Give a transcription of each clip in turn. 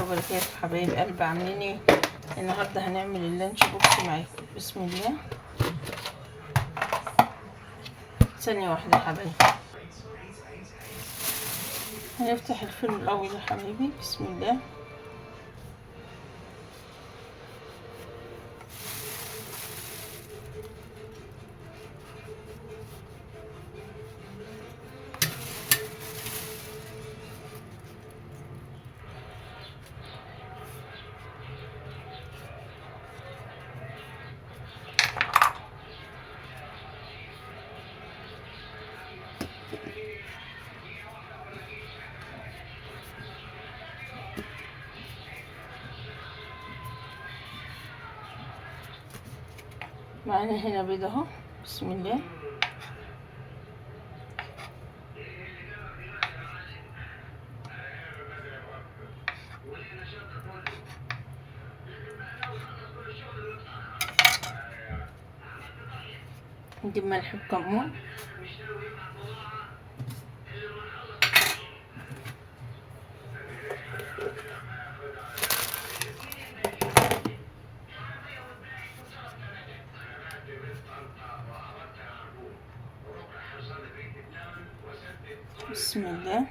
وبركاته حبايب قلب، عاملين ايه؟ النهارده هنعمل اللانش بوكس معاكم. بسم الله. ثانيه واحده يا حبايبي، هنفتح الفيلم الاول يا حبايبي. بسم الله. معانا هنا بيض اهو. بسم الله. نجيب ملح بكمون، بسم الله.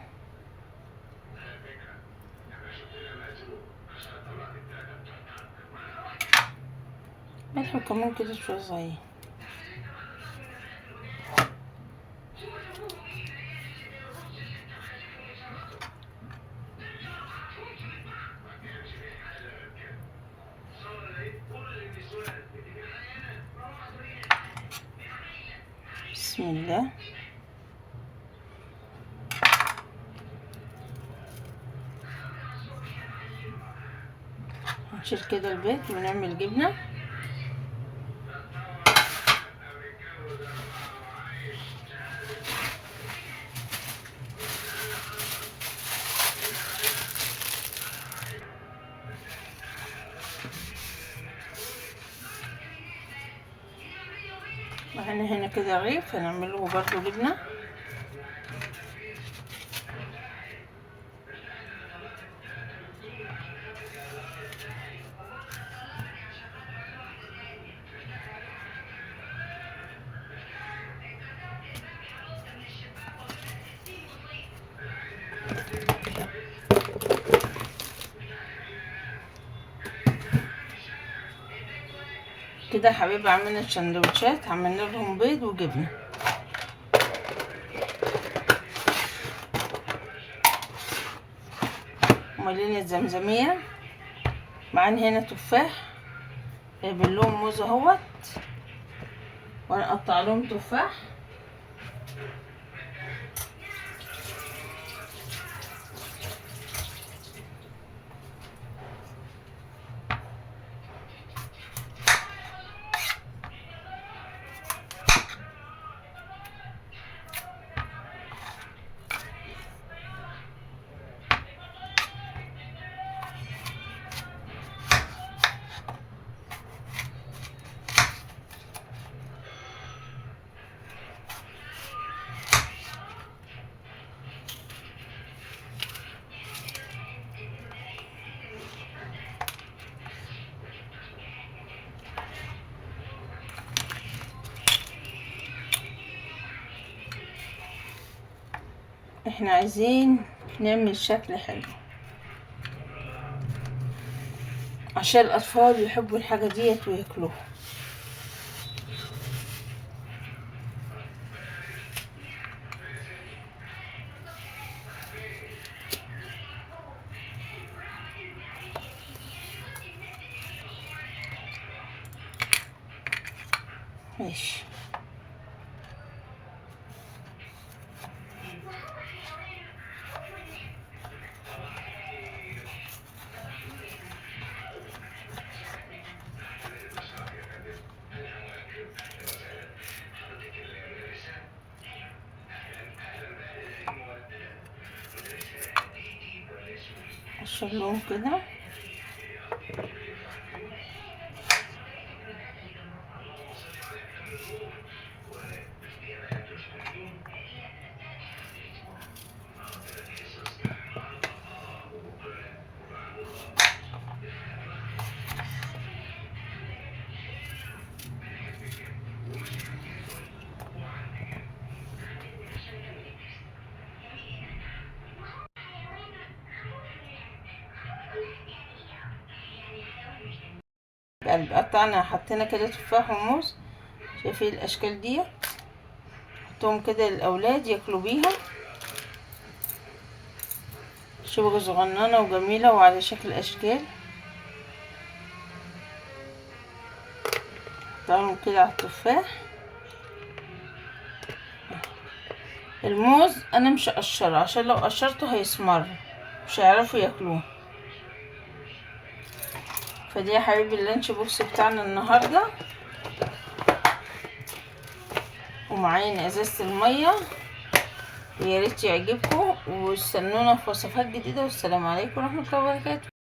ملح وكمون كده شوية صغيرين. بسم الله. هنشيل كده البيض ونعمل جبنة. معانا هنا كده رغيف هنعمله برضو جبنة. كده يا حبايبي عملنا السندوتشات، عملنا لهم بيض وجبنه. ومالين الزمزميه. معانا هنا تفاح، جايبين لهم موز اهوت، وهنقطع لهم تفاح. احنا عايزين نعمل شكل حلو عشان الاطفال يحبوا الحاجه ديت وياكلوها. ماشي. قشرلهم كده. القلب. قطعنا حطينا كده تفاح وموز، شايفين الاشكال دي، حطهم كده للاولاد ياكلوا بيها. شبكة صغننة وجميلة وعلى شكل اشكال. حطهم كده على التفاح. الموز انا مش هقشره عشان لو قشرته هيسمر مش هيعرفوا ياكلوه. فدي يا حبيبي اللانش بوكس بتاعنا النهارده، ومعانا ازازة المية. يا ريت يعجبكم، واستنونا في وصفات جديدة، والسلام عليكم ورحمة الله وبركاته.